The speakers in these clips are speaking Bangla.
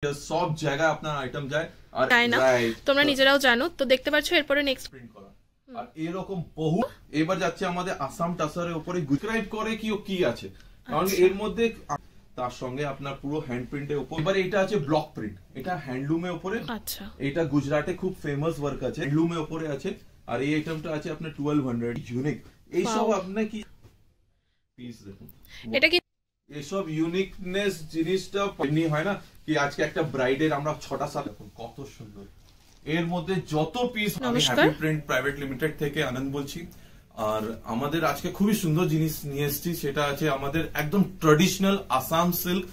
সব জায়গায় আপনার আইটেম যায় আর তোমরা নিজেরাও জানো। তো দেখতে পাচ্ছ এরপরে নেক্সট প্রিন্ট করা আর এরকম বহু। এবার যাচ্ছে আমাদের আসাম টাসারের উপরে ডিসক্রাইব করে কি আছে, কারণ এর মধ্যে তার সঙ্গে আপনার পুরো হ্যান্ড প্রিন্টের উপর। এবার এটা আছে ব্লক প্রিন্ট, এটা হ্যান্ডলুমের উপরে। আচ্ছা, এটা গুজরাটে খুব ফেমাস ওয়ার্ক আছে, হ্যান্ডলুমের উপরে আছে। আর এই আইটেমটা আছে আপনার 1200 ইউনিক। এই সব আপনার কি পিস দেখুন, এটা কি এসব ইউনিকনেস জিনিসটা এমনি হয় না কি আজকে একটা ব্রাইডের আমরা 6টা সাল দেখুন কত সুন্দর। এর মধ্যে যত পিস, আমি হ্যাপি প্রিন্ট প্রাইভেট লিমিটেড থেকে আনন্দ বলছি। আর আমাদের আজকে খুবই সুন্দর জিনিস নিয়ে এসেছি, সেটা আছে আমাদের একদম traditional Assam silk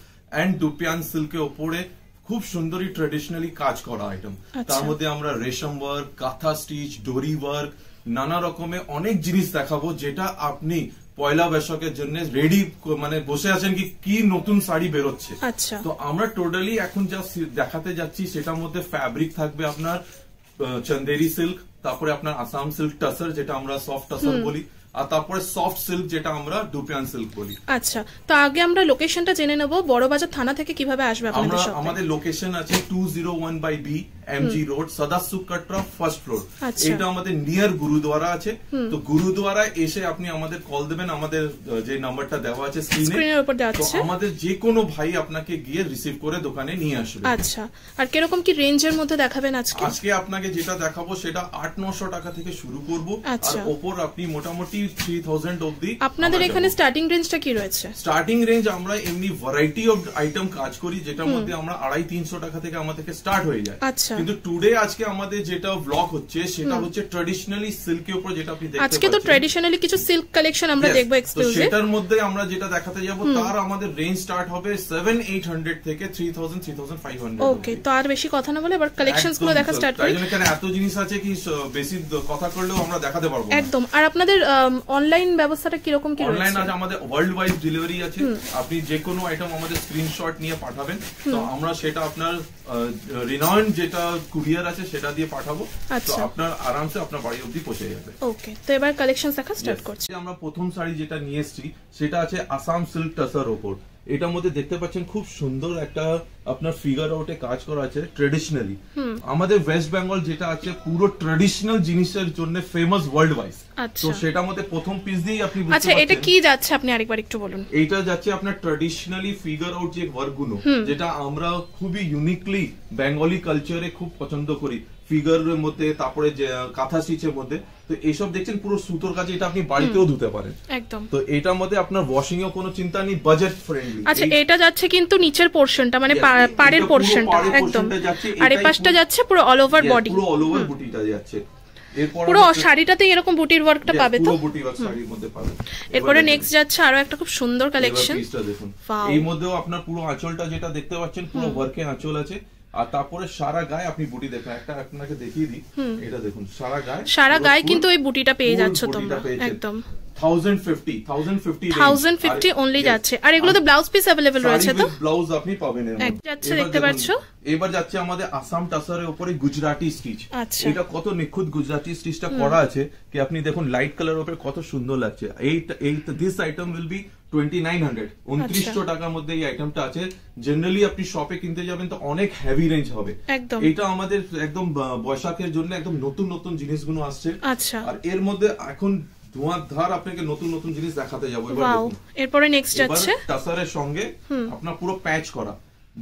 and dupion সিল্কের উপরে খুব সুন্দরই ট্রেডিশনালি কাজ করা আইটেম। তার মধ্যে আমরা রেশম ওয়ার্ক, কাঁথা স্টিচ, ডোরি ওয়ার্ক, নানা রকমের অনেক জিনিস দেখাবো, যেটা আপনি পয়লা বৈশাখের জন্য রেডি মানে বসে আছেন কি নতুন শাড়ি বেরোচ্ছে। তো আমরা টোটালি এখন যা দেখাতে যাচ্ছি সেটার মধ্যে ফ্যাব্রিক থাকবে আপনার চন্দেরি সিল্ক, তারপরে আপনার আসাম সিল্ক টাসার যেটা আমরা সফট টাসার বলি, আর তারপরে সফট সিল্ক যেটা আমরা দুপিয়ান সিল্ক বলি। আচ্ছা, তো আগে আমরা লোকেশনটা জেনে নেব, বড়বাজার থানা থেকে কিভাবে আসবে আপনাদের শপে? আমাদের লোকেশন আছে 201/B MG road, Sadasukh Katra, first floor. এটা আমাদের নিয়ার গুরুদ্বারা আছে। তো গুরুদ্বারা এসে আপনি আমাদের কল দেবেন, আমাদের যে নাম্বারটা দেওয়া আছে স্ক্রিনের উপর দেওয়া আছে, আমাদের যে কোনো ভাই আপনাকে গিয়ে রিসিভ করে দোকানে নিয়ে আসবে। আচ্ছা, আর কিরকম কি রেঞ্জের মধ্যে দেখাবেন আজকে? আজকে আপনাকে যেটা দেখাবো সেটা 800-900 টাকা থেকে শুরু করব, আর ওপর আপনি মোটামুটি 3000 অবধি। আপনাদের এখানে স্টার্টিং রেঞ্জটা কি রয়েছে? স্টার্টিং রেঞ্জ আমরা এমনি ভ্যারাইটি অফ আইটেম কাজ করি, যেটার মধ্যে আমরা 250-300 টাকা থেকে আমাদের স্টার্ট হয়ে যায়। আচ্ছা, কিন্তু টুডে আজকে আমাদের যেটা ব্লগ হচ্ছে সেটা হচ্ছে ট্রেডিশনালি সিল্কের উপর, যেটা আপনি দেখতে পাচ্ছেন। আজকে তো ট্রেডিশনালি কিছু সিল্ক কালেকশন আমরা দেখব এক্সক্লুসিভ। সেটার মধ্যে আমরা যেটা দেখাতে যাব তার আমাদের রেঞ্জ স্টার্ট হবে 700-800 থেকে 3000-3500। ওকে, তো আর বেশি কথা না বলে এবার কালেকশনস গুলো দেখা স্টার্ট করি। এখানে এত জিনিস আছে কি বেশি কথা করলেও আমরা দেখাতে পারবো না একদম। আর আপনাদের অনলাইন ব্যবস্থাটা কি রকম কি রয়েছে? অনলাইন আছে, আমাদের ওয়ার্ল্ড ওয়াইড ডেলিভারি আছে। আপনি যে কোনো আইটেম আমাদের স্ক্রিনশট নিয়ে পাঠাবেন, তো আমরা সেটা আপনার রিনাউন্ড যেটা কুরিয়ার আছে সেটা দিয়ে পাঠাবো, তো আপনার আরামসে আপনার বাড়ি অবধি পৌঁছে যাবে। ওকে, তো এবার কালেকশন দেখা স্টার্ট করছি। আমরা প্রথম শাড়ি যেটা নিয়ে এসেছি সেটা আছে আসাম সিল্ক টাসার ওপর। এটার মধ্যে দেখতে পাচ্ছেন খুব সুন্দর একটা আপনার ফিগার আউটে কাজ করা আছে ট্রেডিশনালি। আমাদের ওয়েস্ট বেঙ্গল যেটা আছে পুরো ট্রেডিশনাল জিনিসের জন্য ফেমাস ওয়ার্ল্ড ওয়াইড। তো সেটার মধ্যে প্রথম পিস দিয়েই আপনি বুঝতে পারছেন। আচ্ছা, এটা কি যাচ্ছে আপনি আরেকবার একটু বলুন। এইটা যাচ্ছে আপনার ট্রেডিশনালি ফিগার আউট যে ওয়ার্কগুলো, যেটা আমরা খুবই ইউনিকলি বেঙ্গলি কালচারে খুব পছন্দ করি, ফিগারের মধ্যে, তারপরে কাঁথা স্টিচের মধ্যে। তো এইসব দেখছেন পুরো সুতোর কাজে, এটা আপনি বাড়িতেও ধুতে পারেন একদম। তো এটার মধ্যে আপনার ওয়াশিং এর কোনো চিন্তা নেই, বাজেট ফ্রেন্ডলি। আচ্ছা, এটা যাচ্ছে কিন্তু নিচের পোরশনটা মানে পাড়ের পোরশনটা একদম, আর এই পাশটা যাচ্ছে পুরো অল ওভার বডি, পুরো অল ওভার বুটিটা যাচ্ছে। পুরো শাড়িটাতে এরকম বুটির ওয়ার্কটা পাবে, তো পুরো বুটি ওয়ার্ক শাড়ির মধ্যে পাবে। এরপরে নেক্সট যাচ্ছে আরো একটা খুব সুন্দর কালেকশন। পিসটা দেখুন, এই মধ্যেও আপনার পুরো আঁচলটা যেটা দেখতে পাচ্ছেন পুরো ওয়ার্কে আঁচল আছে, আর তারপরে সারা গায়ে আপনি বুটি দেখেন। একটা আপনাকে দেখিয়ে দিই, এটা দেখুন সারা গায়ে কিন্তু এই বুটিটা পেয়ে যাচ্ছ তোমরা একদম 1050 অনলি যাচ্ছে। আর এগুলোতে ব্লাউজ পিস अवेलेबल রয়েছে, তো ব্লাউজ আপনি পাবেন এর মধ্যে। যাচ্ছে দেখতে পাচ্ছো। এবার যাচ্ছে আমাদের আসাম টাসারের উপরে গুজরাটি স্টিচ। এটা কত নিখুঁত গুজরাটি স্টিচটা করা আছে কি আপনি দেখুন, লাইট কালার উপরে কত সুন্দর লাগছে। দিস আইটেম উইল বি 2900, 2900 টাকার মধ্যে এই আইটেমটা আছে। জেনারেলি আপনি শপে কিনতে যাবেন তো অনেক হেভি রেঞ্জ হবে। এটা আমাদের একদম বৈশাখের জন্য একদম নতুন নতুন জিনিসগুলো আসছে। আর এর মধ্যে এখন ধোঁয়াধার আপনাকে নতুন নতুন জিনিস দেখাতে যাবো। এরপরে নেক্সট যাচ্ছে টাসারের সঙ্গে আপনার পুরো প্যাচ করা,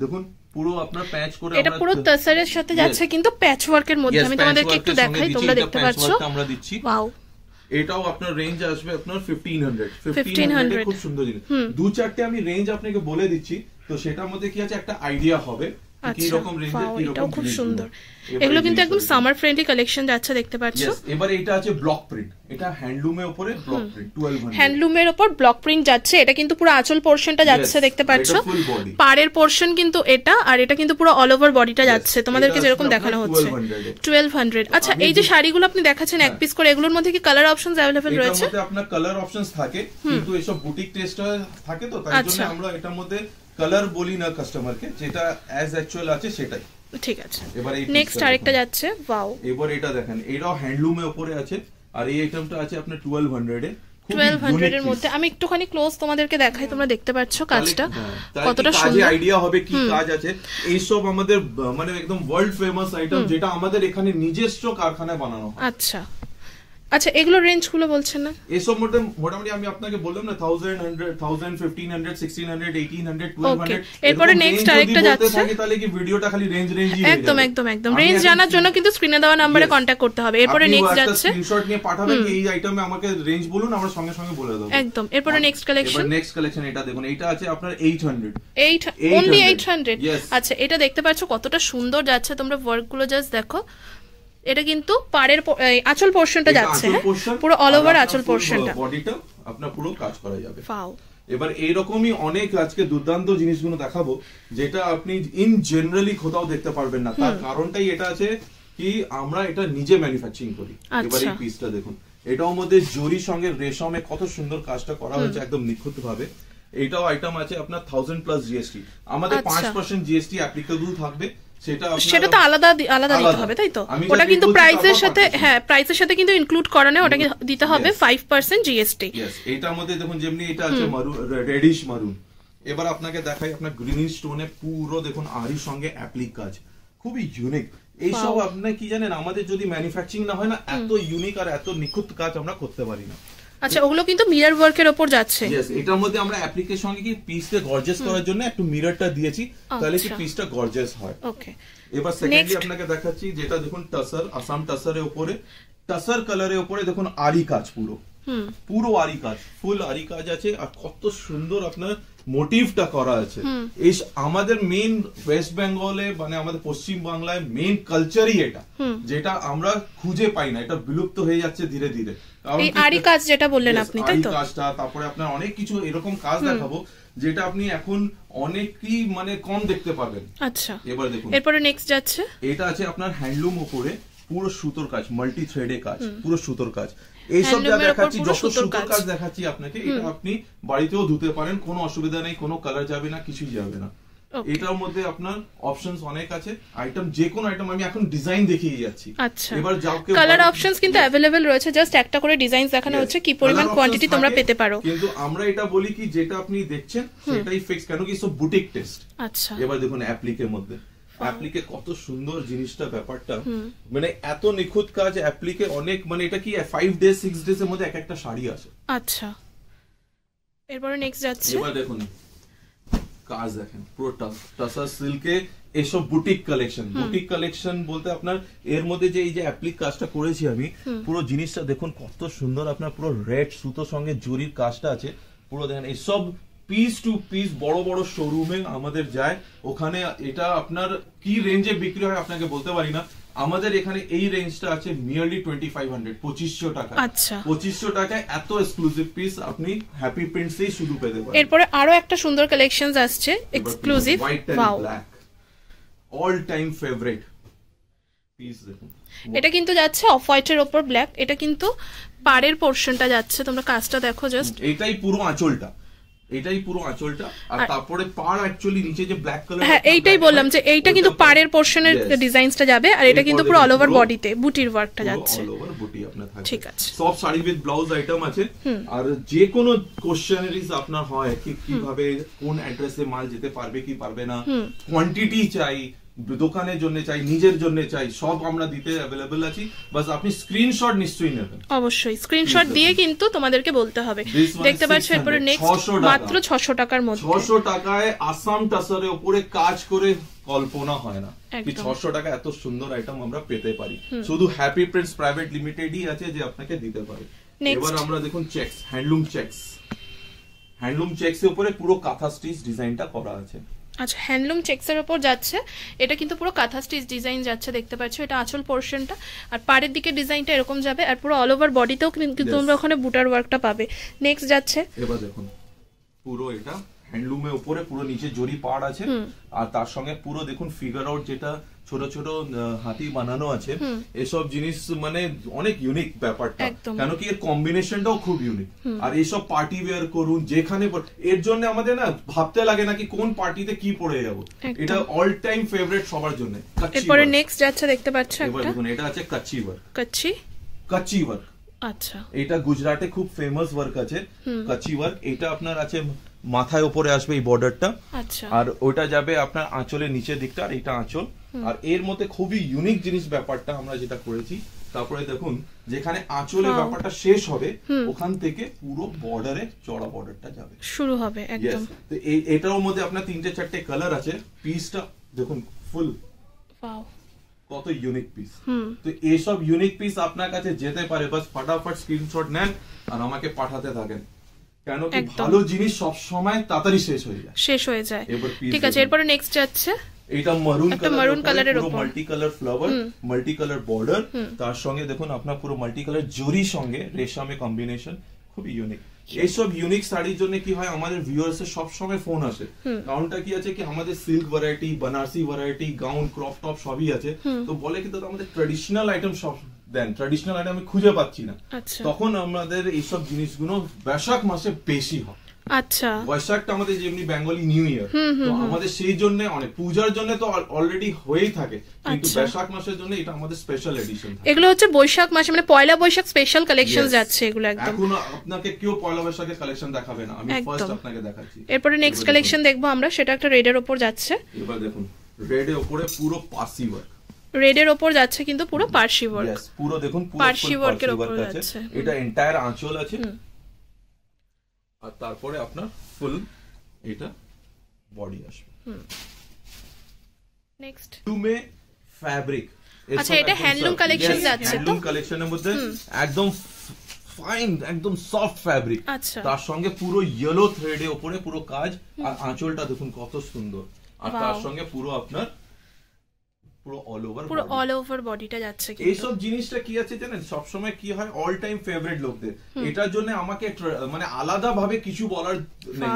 দেখুন পুরো আপনার প্যাচ করে, এটা পুরো টাসারের সাথে যাচ্ছে কিন্তু প্যাচ ওয়ার্কের মধ্যে। আমি তোমাদেরকে একটু দেখাই, তোমরা দেখতে পাচ্ছো আমরা দিচ্ছি। ওয়াও, এটাও আপনার রেঞ্জ আসবে আপনার 1500 খুব সুন্দর জিনিস। দু চারটে আমি রেঞ্জ আপনাকে বলে দিচ্ছি, তো সেটার মধ্যে কি আছে একটা আইডিয়া হবে কি রকম রেঞ্জে কি রকম। খুব সুন্দর, এগুলো কিন্তু একদম সামার ফ্রেন্ডলি কালেকশন যাচ্ছে দেখতে পাচ্ছো। এবার এটা আছে ব্লক প্রিন্ট, এটা হ্যান্ডলুমের উপরে ব্লক প্রিন্ট 1200, হ্যান্ডলুমের উপর ব্লক প্রিন্ট যাচ্ছে। এটা কিন্তু পুরো আঁচল পোরশনটা যাচ্ছে দেখতে পাচ্ছো, পাড়ের পোরশন কিন্তু এটা, আর এটা কিন্তু পুরো অল ওভার বডিটা যাচ্ছে তোমাদেরকে যেরকম দেখানো হচ্ছে 1200। আচ্ছা, এই যে শাড়িগুলো আপনি দেখাচ্ছেন এক পিস করে, এগুলোর মধ্যে কি কালার অপশনস अवेलेबल রয়েছে? এটার মধ্যে আপনার কালার অপশনস থাকে, কিন্তু এসব বুটিক টেস্ট থাকে, তো তাই জন্য আমরা এটার মধ্যে কালার বলি না কাস্টমারকে, যেটা অ্যাজ অ্যাকচুয়াল আছে সেটাই। ঠিক আছে, এবার নেক্সট আরেকটা যাচ্ছে। ওয়াও, এবার এটা দেখেন, এটাও হ্যান্ডলুমের উপরে আছে, আর এই আইটেমটা আছে আপনার 1200 এ। 1200 এর মধ্যে। আমি একটুখানি ক্লোজ তোমাদেরকে দেখাই, তোমরা দেখতে পাচ্ছ কাজটা কতটা সুন্দর, আইডিয়া হবে কি কাজ আছে। এই সব আমাদের মানে একদম ওয়ার্ল্ড ফেমাস আইটেম, যেটা আমাদের এখানে নিজস্ব কারখানায় বানানো হয়। আচ্ছা আচ্ছা, এগুলো রেঞ্জ গুলো বলছেন না? এসব মোটামুটি আমি আপনাকে বললাম না 1000, 1500, 1600, 1800, 1200। এরপরে নেক্সট আরেকটা যাচ্ছে, তাহলে কি ভিডিওটা খালি রেঞ্জ একদম একদম একদম রেঞ্জ জানার জন্য কিন্তু স্ক্রিনে দেওয়া নম্বরে কন্টাক্ট করতে হবে। এরপরে নেক্সট যাচ্ছে, স্ক্রিনশট নিয়ে পাঠাবেন এই আইটেমে আমাকে রেঞ্জ বলুন, আমরা সঙ্গে সঙ্গে বলে দেব একদম। এরপরে নেক্সট কালেকশন এটা দেখুন, এটা আছে আপনার 800 only 800। আচ্ছা, এটা দেখতে পাচ্ছ কতটা সুন্দর যাচ্ছে, তোমরা ওয়ার্ক গুলো জাস্ট দেখো। এটা কিন্তু পাড়ের আঁচল পোরশনটা যাচ্ছে, পুরো অল ওভার আঁচল পোরশনটা, বডিটা আপনার পুরো কাজ করা যাবে। এবার এইরকমই অনেক আজকে দুর্দান্ত জিনিসগুলো দেখাবো, যেটা আপনি ইন জেনারেলি কোথাও দেখতে পারবেন না। তার কারণটাই এটা আছে কি আমরা এটা নিজে ম্যানুফ্যাকচারিং করি। এবার এই পিসটা দেখুন, এটাও মধ্যে জরির সঙ্গে রেশমে কত সুন্দর কাজটা করা হয়েছে, একদম নিখুঁত ভাবে। এইটাও আইটেম আছে আপনার 1000+ জিএসটি, আমাদের 5% জিএসটি অ্যাপ্লিকেবল থাকবে। সেটা তো আলাদা আলাদা দিতে হবে, তাই তো? ওটা কিন্তু প্রাইসের সাথে, হ্যাঁ প্রাইসের সাথে কিন্তু ইনক্লুড করা নেই, ওটাকে দিতে হবে 5% জিএসটি। এটার মধ্যে দেখুন যেমনি এটা আছে মারুন, রেডিশ মারুন। এবার আপনাকে দেখাই আপনার গ্রিনিশ স্টোনে পুরো দেখুন আরির সঙ্গে অ্যাপ্লিক কাজ, খুবই ইউনিক। এইসব আপনি কি জানেন, আমাদের যদি ম্যানুফ্যাকচারিং না হয় না, এত ইউনিক আর এত নিখুঁত কাজ আমরা করতে পারি না। আচ্ছা, ওগুলো কিন্তু মিরর ওয়ার্কের উপর যাচ্ছে। এটার মধ্যে আমরা অ্যাপ্লিকের সঙ্গে কি পিসকে গর্জিয়াস করার জন্য একটু মিররটা দিয়েছি, তাহলে কি পিসটা গর্জিয়াস হয়। ওকে, এবার সেকেন্ডলি আপনাকে দেখাচ্ছি, যেটা দেখুন টাসার, আসাম টাসারের উপরে, টাসার কালারের উপরে দেখুন আরি কাজ, পুরো আরি কাজ, ফুল আরি কাজ আছে। আর কত সুন্দর আপনার মোটিভটা করা আছে। এই আমাদের মেইন ওয়েস্ট বেঙ্গলে মানে আমাদের পশ্চিম বাংলায় মেইন কালচারই এটা, যেটা আমরা খুঁজে পাই না, এটা বিলুপ্ত হয়ে যাচ্ছে ধীরে ধীরে। এই আরি কাজ যেটা বললেন আপনি, তাই তো? কাজটা, তারপরে আপনার অনেক কিছু এরকম কাজ দেখাবো, যেটা আপনি এখন অনেকই মানে কম দেখতে পাবেন। আচ্ছা, এবার দেখুন, এরপরে নেক্সট যাচ্ছে, এটা আছে আপনার হ্যান্ডলুম উপরে, পুরো সুতোর কাজ, মাল্টি থ্রেডে কাজ, পুরো সুতোর কাজ। এইসব যা দেখাচ্ছি, যত সুতোর কাজ দেখাচ্ছি আপনাকে, এটা আপনি বাড়িতেও ধুতে পারেন, কোনো অসুবিধা নেই, কোনো কালার যাবে না, কিছুই যাবে না। এটার মধ্যে আপনার অপশনস অনেক আছে, আইটেম যে কোনো আইটেম আমি এখন ডিজাইন দেখিয়ে যাচ্ছি। আচ্ছা, এবার কালার অপশনস কিন্তু अवेलेबल রয়েছে, জাস্ট একটা করে ডিজাইন দেখানো হচ্ছে, কি পরিমাণ কোয়ান্টিটি তোমরা পেতে পারো। কিন্তু আমরা এটা বলি কি যেটা আপনি দেখছেন সেটাই ফিক্স, কেন কি সব বুটিক টেস্ট। আচ্ছা, এবার দেখুন অ্যাপ্লিকের মধ্যে, অ্যাপ্লিকে কত সুন্দর জিনিসটা, ব্যাপারটা মানে এত নিখুঁত কাজ অ্যাপ্লিকে। অনেক মানে এটা কি 5 ডেজ 6 ডেজ এর মধ্যে একটা শাড়ি আসে। আচ্ছা, এরপরে নেক্সট যাচ্ছে, এবার দেখুন কাজ দেখেন, পুরো টাসার সিল্কে এসব বুটিক কালেকশন। বুটিক কালেকশন বলতে আপনার এর মধ্যে যে এই যে অ্যাপ্লিক কাজটা করেছি আমি, পুরো জিনিসটা দেখুন কত সুন্দর, আপনার পুরো রেড সুতোর সঙ্গে জরির কাজটা আছে পুরো। দেখেন এইসব পিস টু পিস বড় বড় শোরুমে আমাদের যায়, ওখানে এটা আপনার কি রেঞ্জে বিক্রি হয় আপনাকে বলতে পারি না। আমাদের এখানে এই রেঞ্জটা আছে মিয়ারলি 2500, 2500 টাকা। আচ্ছা, 2500 টাকায় এত এক্সক্লুসিভ পিস আপনি হ্যাপি প্রিন্টসেই শুধু পেতে পারেন। এরপরে আরো একটা সুন্দর কালেকশনস আসছে, exclusive, wow, all time favourite piece. দেখুন এটা কিন্তু যাচ্ছে অফ হোয়াইটের উপর ব্ল্যাক, এটা কিন্তু পাড়ের পোরশনটা যাচ্ছে, তোমরা কাজটা দেখো জাস্ট। এটাই পুরো আঁচলটা, এটাই পুরো আঁচলটা, আর তারপরে পাড় অ্যাকচুয়ালি নিচে যে ব্ল্যাক কালার, হ্যাঁ এইটাই বললাম যে এইটা কিন্তু পাড়ের পোরশনের ডিজাইনসটা যাবে, আর এটা কিন্তু পুরো অল ওভার বডিতে বুটির ওয়ার্কটা যাচ্ছে, অল ওভার বুটি আপনার থাকবে। ঠিক আছে, সব শাড়ি উইথ ব্লাউজ আইটেম আছে। আর যে কোনো কোশ্চেনারিজ আপনার হয় কি কিভাবে কোন অ্যাড্রেসে মাল যেতে পারবে কি পারবে না, কোয়ান্টিটি চাই, দোকানের জন্য চাই, নিজের জন্য চাই, সব আমরা দিতে अवेलेबल আছি। বাস আপনি স্ক্রিনশট নিশ্চয়ই নেবেন, অবশ্যই স্ক্রিনশট দিয়ে কিন্তু তোমাদেরকে বলতে হবে। দেখতে পাচ্ছ এরপরে নেক্সট মাত্র 600 টাকার মধ্যে, 600 টাকায় আসাম টাসারের উপরে কাজ করে কল্পনা হয় না কি 600 টাকা এত সুন্দর আইটেম আমরা পেতে পারি। শুধু হ্যাপি প্রিন্টস প্রাইভেট লিমিটেডই আছে যে আপনাকে দিতে পারে। এবার আমরা দেখুন checks, handloom checks, handloom checks এর উপরে পুরো কাঁথা স্টিচ ডিজাইনটা করা আছে। আচ্ছা, হ্যান্ডলুম চেকস এর উপর যাচ্ছে, এটা কিন্তু পুরো কাঁথা স্টিচ ডিজাইন যাচ্ছে, দেখতে পাচ্ছ। এটা আঁচল পোরশনটা, আর পাড়ের দিকে ডিজাইনটা এরকম যাবে, আর পুরো অল ওভার বডিতেও কিন্তু তোমরা ওখানে বুটার ওয়ার্কটা পাবে। নেক্সট যাচ্ছে, এবার দেখুন পুরো এটা হ্যান্ডলুমের উপরে পুরো নিচে জরি পাড় আছে, আর তার সঙ্গে পুরো দেখুন ফিগার আউট যেটা ছোট ছোট হাতি বানানো আছে, এসব জিনিস মানে অনেক ইউনিক ব্যাপারটা, কেন কি এর কম্বিনেশনটাও খুব ইউনিক। আর এইসব পার্টি ওয়্যার করুন যেখানে, এর জন্য আমাদের না ভাবতে লাগে না কি কোন পার্টিতে কি পরে যাব, এটা অল টাইম ফেভারিট সবার জন্য। এরপরে নেক্সট যাচ্ছে, দেখতে পাচ্ছ একটা, এবার দেখুন এটা আছে কাচ্চি ওয়ার্ক, কাচ্চি কাচ্চি ওয়ার্ক, আচ্ছা, এটা গুজরাটে খুব ফেমাস ওয়ার্ক আছে, কাচি ওয়ার্ক। এটা আপনার আছে মাথায় উপরে আসবে এই বর্ডারটা, আচ্ছা, আর ওটা যাবে আপনার আঁচলের নিচের দিকটা, আর এটা আঁচল। আর এর মধ্যে খুবই ইউনিক জিনিস ব্যাপারটা আমরা যেটা করেছি, তারপরে দেখুন যেখানে আঁচলের ব্যাপারটা শেষ হবে ওখান থেকে পুরো বর্ডারে চড়া বর্ডারটা যাবে, শুরু হবে একদম। তো এটার মধ্যে আপনার 3-4টে কালার আছে। পিসটা দেখুন ফুল, ওয়াও, কত ইউনিক পিস। তো এইসব ইউনিক পিস আপনার কাছে যেতে পারে, বাস ফটাফট স্ক্রিনশট নেন আর আমাকে পাঠাতে থাকেন, কেন কি ভালো জিনিস সব সময় তাড়াতাড়ি শেষ হয়ে যায়। ঠিক আছে, এরপরে নেক্সট যাচ্ছে এটা মারুন কালারের উপর multi colour flower, multi colour border, তার সঙ্গে দেখুন আপনার পুরো মাল্টি কালার জরির সঙ্গে রেশমে কম্বিনেশন, খুব ইউনিক। এইসব ইউনিক শাড়ির জন্য কি হয়, আমাদের ভিউয়ার্স এর সব সময় ফোন আসে, কারণটা কি আছে কি আমাদের silk variety, Banarasi variety, gown, crop top সবই আছে। তো বলে কি দাদা আমাদের ট্র্যাডিশনাল আইটেম সব দেন, ট্র্যাডিশনাল আইটেম আমি খুঁজে পাচ্ছি না। তখন আমাদের এইসব জিনিসগুলো বৈশাখ মাসে বেশি হয়। আচ্ছা, বৈশাখটা আমাদের যেমনি বেঙ্গলি নিউ ইয়ার, তো আমাদের সেই জন্য অনেক পূজার জন্য তো অলরেডি হয়েই থাকে, কিন্তু বৈশাখ মাসের জন্য এটা আমাদের স্পেশাল এডিশন। এগুলো হচ্ছে বৈশাখ মাসে, মানে পয়লা বৈশাখ স্পেশাল কালেকশন যাচ্ছে এগুলো একদম। এখন আপনাকে কেউ পয়লা বৈশাখের কালেকশন দেখাবে না, আমি ফার্স্ট আপনাকে দেখাচ্ছি। এরপরে নেক্সট কালেকশন দেখবো আমরা, সেটা একটা রেড এর উপর যাচ্ছে। এবার দেখুন রেড এর উপরে পুরো পার্সি ওয়ার্ক, রেড এর উপর যাচ্ছে কিন্তু পুরো পার্সি ওয়ার্ক, পুরো দেখুন পার্সি ওয়ার্কের উপর যাচ্ছে। এটা এন্টায়ার আঁচল আছে, আর তারপরে আপনার ফুল এটা বডি আসবে। নেক্সট টুমে ফ্যাব্রিক, আচ্ছা এটা হ্যান্ডলুম কালেকশন যাচ্ছে, তো হ্যান্ডলুম কালেকশনের মধ্যে একদম ফাইন, একদম সফট ফ্যাব্রিক, তার সঙ্গে পুরো ইয়েলো থ্রেডের উপরে পুরো কাজ, আর আঁচলটা দেখুন কত সুন্দর, আর তার সঙ্গে পুরো আপনার পুরো অল ওভার বডিটা যাচ্ছে। এইসব জিনিসটা কি আছে জানেন, সবসময় কি হয় অল টাইম ফেভারিট লোকদের, এটার জন্য আমাকে মানে আলাদা ভাবে কিছু বলার নেই,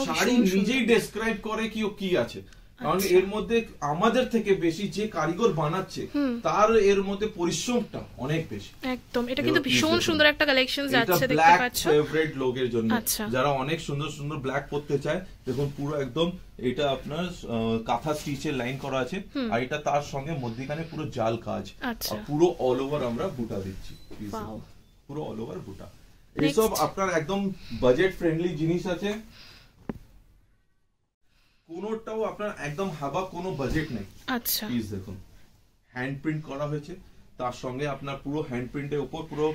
শাড়ি নিজেই ডেসক্রাইব করে কি আছে, কারণ এর মধ্যে আমাদের থেকে বেশি যে কারিগর বানাচ্ছে তার এর মধ্যে পরিশ্রমটা অনেক বেশি। একদম, এটা কিন্তু ভীষণ সুন্দর একটা কালেকশন যাচ্ছে, দেখতে পাচ্ছ। ফেভারিট লোকের জন্য যারা অনেক সুন্দর সুন্দর ব্ল্যাক পরতে চায়, দেখুন পুরো একদম এটা আপনার কাঁথা স্টিচের লাইন করা আছে, আর এটা তার সঙ্গে মধ্যখানে পুরো জাল কাজ, আর পুরো অল ওভার আমরা বুটা দিচ্ছি, পুরো অল ওভার বুটা। এইসব আপনার একদম বাজেট ফ্রেন্ডলি জিনিস আছে, কোনোটাও আপনার একদম হাবা, কোনো বাজেট নেই। আচ্ছা, প্লিজ দেখুন হ্যান্ড প্রিন্ট করা হয়েছে, তার সঙ্গে আপনার পুরো হ্যান্ড প্রিন্টের উপর পুরো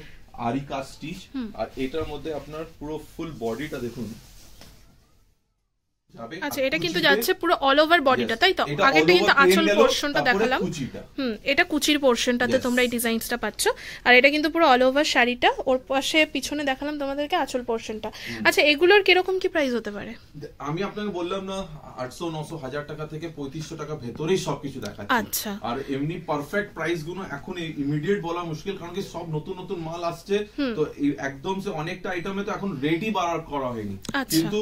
আরি কাজ স্টিচ, আর এটার মধ্যে আপনার পুরো ফুল বডিটা দেখুন যাবে। আচ্ছা, এটা কিন্তু যাচ্ছে পুরো অল ওভার বডিটা, তাই তো? আগেটা কিন্তু আঁচল পোরশনটা দেখালাম, এটা কুচির পোরশনটাতে তোমরা এই ডিজাইনসটা পাচ্ছ, আর এটা কিন্তু পুরো অল ওভার শাড়িটা, ওর পাশে পিছনে দেখালাম তোমাদেরকে আঁচল পোরশনটা। আচ্ছা, এগুলোর কিরকম কি প্রাইস হতে পারে? আমি আপনাকে বললাম না 800, 900, 1000 টাকা থেকে 3500 টাকা ভেতরেই সবকিছু দেখাচ্ছি। আচ্ছা, আর এমনি পারফেক্ট প্রাইস গুলো এখন ইমিডিয়েট বলা মুশকিল, কারণ কি সব নতুন নতুন মাল আসছে, তো একদম সে অনেকটা আইটেমে তো এখন রেডি বার করা হয়নি, কিন্তু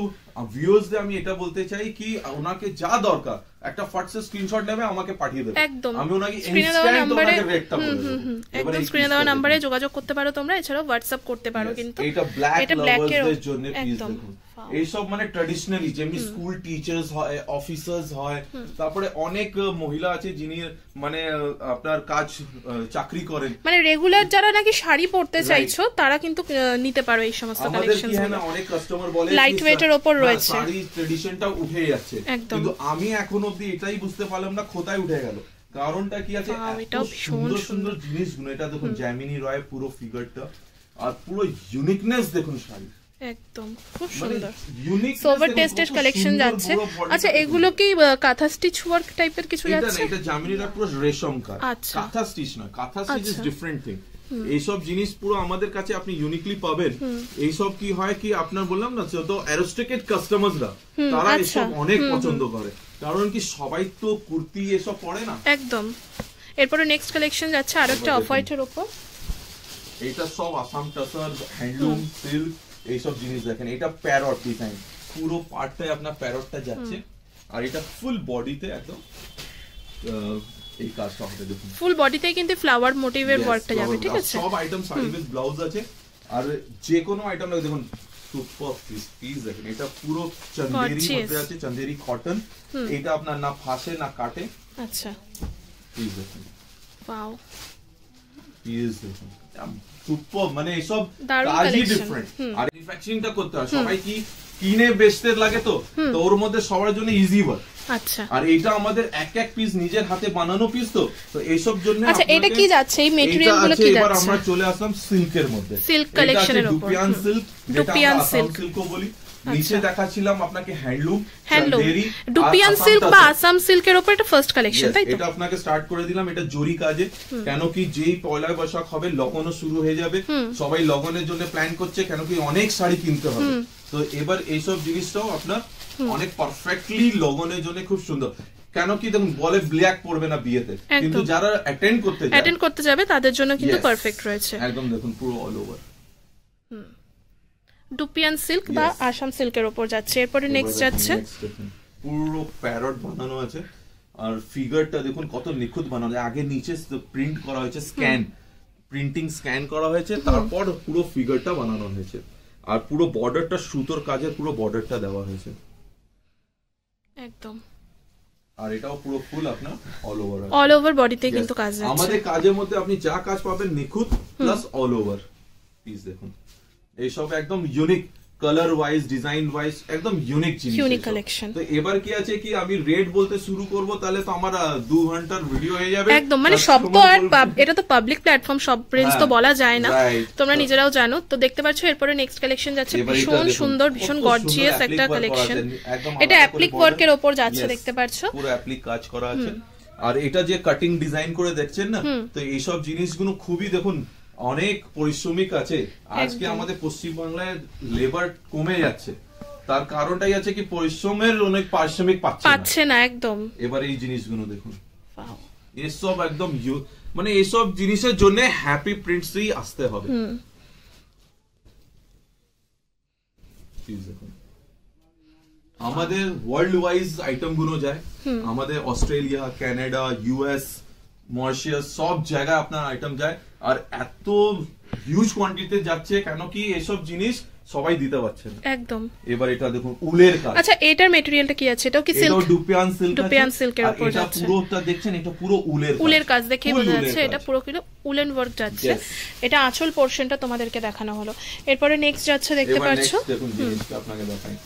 ভিউয়ার্সদের আমি এটা বলতে চাই কি ওনাকে যা দরকার একটা ফাটসে স্ক্রিনশট নেবে আমাকে পাঠিয়ে দেবে, আমি ওনাকে ইনস্ট্যান্ট ওনাকে রেটটা বলে দেব। একদম স্ক্রিনে দেওয়া নম্বরে যোগাযোগ করতে পারো তোমরা, এছাড়াও হোয়াটসঅ্যাপ করতে পারো। কিন্তু এটা ব্ল্যাক লাভার্সদের জন্য প্লিজ দেখুন, এইসব মানে ট্র্যাডিশনালি যেমনি স্কুল টিচার্স হয়, অফিসার্স হয়, তারপরে অনেক মহিলা আছে যিনি মানে আপনার কাজ চাকরি করেন, মানে রেগুলার যারা নাকি শাড়ি পরতে চাইছো তারা কিন্তু নিতে পারো এই সমস্ত কালেকশনস। আমাদের অনেক কাস্টমার বলে লাইট ওয়েটের উপর রয়েছে, শাড়ি ট্র্যাডিশনটা উঠে যাচ্ছে, কিন্তু আমি এখন অবধি এটাই বুঝতে পারলাম না কোথায় উঠে গেল, কারণটা কি আছে এত সুন্দর সুন্দর জিনিসগুলো। এটা দেখুন জ্যামিনী রয় পুরো ফিগারটা, আর পুরো ইউনিকনেস দেখুন শাড়ি, একদম খুব সুন্দর সোভার টেস্টেড কালেকশন যাচ্ছে। আচ্ছা, এগুলো কি কাঁথা স্টিচ ওয়ার্ক টাইপের কিছু যাচ্ছে? এটা জামিনীরা পুরো রেশম কাজ, কাঁথা স্টিচ না, কাঁথা স্টিচ ইজ ডিফারেন্ট থিং। এইসব জিনিস পুরো আমাদের কাছে আপনি ইউনিকলি পাবেন। এইসব কি হয় কি আপনার বললাম না, যত অ্যারিস্টোক্রেট কাস্টমাররা তারা এসব অনেক পছন্দ করে, কারণ কি সবাই তো কুর্তি এসব পরে না। একদম। এরপরে নেক্সট কালেকশন যাচ্ছে আরেকটা অফ হোয়াইটের উপর, এটা সব আসাম টাসার হ্যান্ডলুম সিল্ক এইসব জিনিস দেখেন। এটা প্যারট ডিজাইন, পুরো পার্টটাই আপনার প্যারটটা যাচ্ছে, আর এটা ফুল বডিতে একদম এই কাজটা হবে দেখুন, ফুল বডিতে কিন্তু ফ্লাওয়ার মোটিভের ওয়ার্কটা যাবে, ঠিক আছে? সব আইটেম শাড়ি উইথ ব্লাউজ আছে, আর যে কোনো আইটেম লাগে দেখুন সুপার পিস দেখেন। এটা পুরো চন্দেরি মধ্যে আছে, চন্দেরি কটন, এটা আপনার না ফাঁসে না কাটে। আচ্ছা, প্লিজ দেখুন, ওয়াও পিস দেখুন সুপার, মানে এইসব কাজই ডিফারেন্ট। আর ম্যানুফ্যাকচারিংটা করতে হয়, সবাই কি কিনে বেচতে লাগে, তো ওর মধ্যে সবার জন্য ইজি ওয়ার্ক। আচ্ছা, আর এটা আমাদের এক এক পিস নিজের হাতে বানানো পিস, তো এইসব জন্য। আচ্ছা, এটা কি যাচ্ছে, এই ম্যাটেরিয়াল গুলো কি যাচ্ছে? এবার আমরা চলে আসলাম সিল্কের মধ্যে, সিল্ক কালেকশনের উপর। ডুপিয়ান সিল্ক, যেটা আসাম সিল্কও বলি। নিচে দেখাচ্ছিলাম আপনাকে হ্যান্ডলুম, ডুপিয়ান সিল্ক বা আসাম সিল্কের উপর এটা ফার্স্ট কালেকশন, তাই তো? এটা আপনাকে স্টার্ট করে দিলাম, এটা জরি কাজে। কেন কি যেই পয়লা বৈশাখ হবে লগনও শুরু হয়ে যাবে, সবাই লগনের জন্য প্ল্যান করছে, কেন কি অনেক শাড়ি কিনতে হবে। তো এবার এইসব জিনিসটাও আপনার অনেক পারফেক্টলি লগনের জন্য খুব সুন্দর। কেন কি দেখুন, বলে ব্ল্যাক পড়বে না বিয়েতে, কিন্তু যারা অ্যাটেন্ড করতে যাবে তাদের জন্য কিন্তু পারফেক্ট রয়েছে একদম। দেখুন পুরো অল ওভার ডুপিয়ান সিল্ক বা আসাম সিল্কের উপর যাচ্ছে। এরপরে নেক্সট যাচ্ছে পুরো প্যারট বানানো আছে, আর ফিগারটা দেখুন কত নিখুঁত বানানো। আগে নিচে প্রিন্ট করা হয়েছে, প্রিন্টিং স্ক্যান করা হয়েছে, তারপর পুরো ফিগারটা বানানো হয়েছে। আর পুরো বর্ডারটা সুতোর কাজের পুরো বর্ডারটা দেওয়া হয়েছে একদম। আর এটাও পুরো ফুল আপনার অল ওভার বডিতে কিন্তু কাজ আছে। আমাদের কাজের মধ্যে আপনি যা কাজ পাবেন নিখুঁত প্লাস অল ওভার পিস। দেখুন এইসব একদম unique, colour wise, design wise একদম ইউনিক জিনিস, ইউনিক কালেকশন। তো এবার কি আছে কি আমি রেট বলতে শুরু করব, তাহলে তো আমার 2 ঘন্টার ভিডিও হয়ে যাবে একদম। মানে সব তো আর এটা তো পাবলিক প্ল্যাটফর্ম, সব রেঞ্জ তো বলা যায় না, তোমরা নিজেরাও জানো। তো দেখতে পাচ্ছ এরপরে নেক্সট কালেকশন যাচ্ছে, ভীষণ সুন্দর, ভীষণ গর্জিয়াস একটা কালেকশন। এটা অ্যাপ্লিক ওয়ার্কের উপর যাচ্ছে, দেখতে পাচ্ছ পুরো অ্যাপ্লিক কাজ করা আছে। আর এটা যে কাটিং ডিজাইন করে দেখছেন না, তো এইসব জিনিসগুলো খুবই দেখুন অনেক পরিশ্রমিক আছে। আজকে আমাদের পশ্চিমবাংলায় লেবার কমে যাচ্ছে, তার কারণটাই আছে কি পরিশ্রমের অনেক পারিশ্রমিক পাচ্ছে না একদম। এবার এই জিনিসগুলো দেখুন, এসব একদম মানে এইসব জিনিসের জন্য হ্যাপি প্রিন্টসই আসতে হবে। আমাদের ওয়ার্ল্ড ওয়াইজ আইটেম গুলো যায়, আমাদের অস্ট্রেলিয়া, কানাডা, ইউএস, মরিশাস সব জায়গায় আপনার আইটেম যায়। আর এত হিউজ কোয়ান্টিটিতে যাচ্ছে, কেন কি এসব জিনিস সবাই দিতে পারছে না একদম। এবার এটা দেখুন উলের কাজ। আচ্ছা, এটার ম্যাটেরিয়ালটা কি আছে? এটাও কি সিল্ক? এটা ডুপিয়ান সিল্ক, ডুপিয়ান সিল্কের উপর যাচ্ছে। এটা পুরোটা দেখছেন, এটা পুরো উলের কাজ দেখে বোঝা যাচ্ছে এটা পুরো কি উলেন ওয়ার্ক যাচ্ছে। এটা আঁচল পোরশনটা তোমাদেরকে দেখানো হলো। এরপরে নেক্সট যাচ্ছে, দেখতে পাচ্ছ। দেখুন জিনিসটা আপনাকে দেখাই,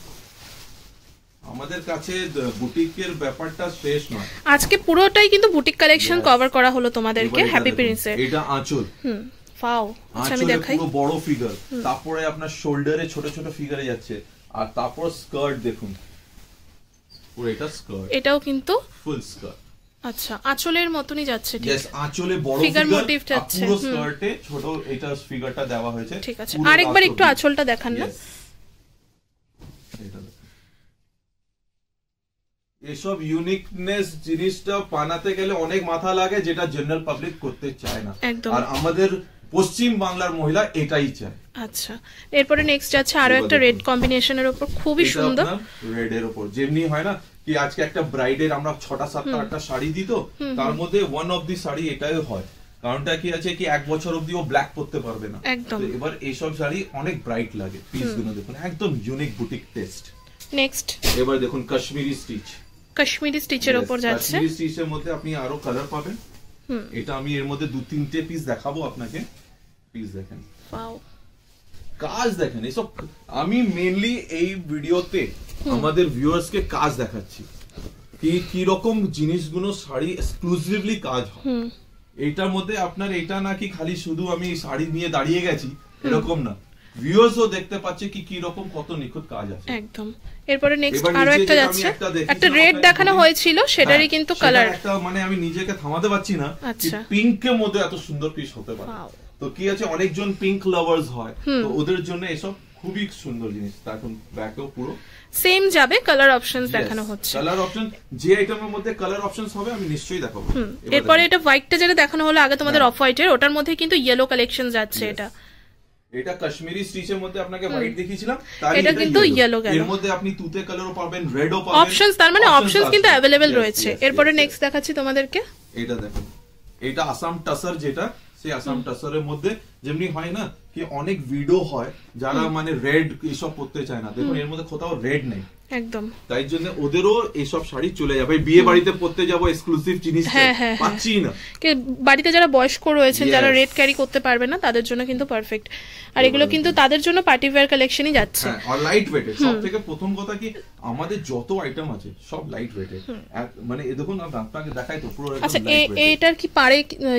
আমাদের কাছে বুটিকের ব্যাপারটা শেষ নয়। আজকে পুরোটাই কিন্তু বুটিক কালেকশন কভার করা হলো তোমাদেরকে হ্যাপি প্রিন্সের। এটা আঁচল, ওয়াও, আচ্ছা আমি দেখাই। পুরো বড় ফিগার, তারপরে আপনার শোল্ডারে ছোট ছোট ফিগারে যাচ্ছে, আর তারপর স্কার্ট দেখুন পুরো এটা স্কার্ট, এটাও কিন্তু ফুল স্কার্ট। আচ্ছা, আঁচলের মতনই যাচ্ছে, ঠিক আছে? আঁচলে বড় ফিগার মোটিভ যাচ্ছে, পুরো স্কার্টে ছোট এটা ফিগারটা দেওয়া হয়েছে। ঠিক আছে, আরেকবার একটু আঁচলটা দেখান না। এসব ইউনিকনেস জিনিসটা বানাতে গেলে অনেক মাথা লাগে, যেটা জেনারেল পাবলিক করতে চায় না, আর আমাদের পশ্চিম বাংলার মহিলা এটাই চায়। আচ্ছা, এরপরে নেক্সট যাচ্ছে আরো একটা রেড কম্বিনেশনের উপর, খুবই সুন্দর। রেড এর উপর যেমনি হয় না কি আজকে একটা ব্রাইডের আমরা 6টা 7টা 8টা শাড়ি দিত, তার মধ্যে ওয়ান অফ দি শাড়ি এটাই হয়। কারণটা কি আছে কি 1 বছর অবধি ও ব্ল্যাক পরতে পারবে না। এবার এইসব শাড়ি অনেক ব্রাইট লাগে, পিসগুলো দেখুন একদম ইউনিক বুটিক টেস্ট। নেক্সট এবার দেখুন কাশ্মীরি স্টিচ, কাশ্মীরি স্টিচের উপর যাচ্ছে। কাশ্মীরি স্টিচের মধ্যে আপনি আরো কালার পাবেন। এটা আমি এর মধ্যে 2-3টে পিস দেখাবো আপনাকে। পিস দেখেন, ওয়াও, কাজ দেখেন। এসব আমি মেইনলি এই ভিডিওতে আমাদের ভিউয়ার্স কে কাজ দেখাচ্ছি কি কি রকম জিনিসগুলো শাড়ি এক্সক্লুসিভলি কাজ হয়। এটার মধ্যে আপনার এটা না কি খালি শুধু আমি শাড়ি নিয়ে দাঁড়িয়ে গেছি এরকম না, ভিউয়ার্সও দেখতে পাচ্ছে কি কি রকম কত নিখুঁত কাজ আছে একদম। এরপরে নেক্সট আরো একটা যাচ্ছে, একটা রেড দেখানো হয়েছিল, সেটারই কিন্তু কালার একটা মানে আমি নিজেকে থামাতে পারছি না, পিঙ্কের মধ্যে এত সুন্দর পিস হতে পারে। তো কি আছে অনেকজন পিঙ্ক লাভার্স হয়, তো ওদের জন্য এসব খুবই সুন্দর জিনিস। এখন ব্যাকেও পুরো সেম যাবে, কালার অপশনস দেখানো হচ্ছে। কালার অপশন যে আইটেমের মধ্যে কালার অপশনস হবে আমি নিশ্চয়ই দেখাবো। এরপরে এটা হোয়াইটটা যেটা দেখানো হলো আগে তোমাদের অফ হোয়াইটের, ওটার মধ্যে কিন্তু ইয়েলো কালেকশন যাচ্ছে। এটা কাশ্মীরি স্টিচের মধ্যে আপনাকে হোয়াইট দেখিয়েছিলাম, এটা কিন্তু ইয়েলো গেল। এর মধ্যে আপনি তুতে কালারও পাবেন, রেডও পাবেন, অপশনস তার মানে অপশনস কিন্তু अवेलेबल রয়েছে। এরপরে নেক্সট দেখাচ্ছি তোমাদেরকে, এটা দেখুন, এটা আসাম টাসার, যেটা সেই আসাম টাসারের মধ্যে যেমনি হয় না কি অনেক ভিডিও হয় যারা মানে রেড এসব পড়তে চায় না, দেখুন এর মধ্যে কোথাও রেড নেই একদম, তাই জন্য ওদেরও এইসব শাড়ি চলে যাবে। বিয়ে বাড়িতে পড়তে যাবো এক্সক্লুসিভ জিনিস পাচ্ছি না, বাড়িতে যারা বয়স্ক রয়েছেন যারা রেড ক্যারি করতে পারবে না তাদের জন্য কিন্তু পারফেক্ট। আর এগুলো কিন্তু তাদের জন্য পার্টি ওয়্যার কালেকশনই যাচ্ছে। আর লাইট ওয়েট, সবথেকে প্রথম কথা কি আমাদের যত আইটেম আছে সব লাইট ওয়েটের, মানে দেখুন আপনাকে দেখাই তো পুরো। আচ্ছা এটার কি পারে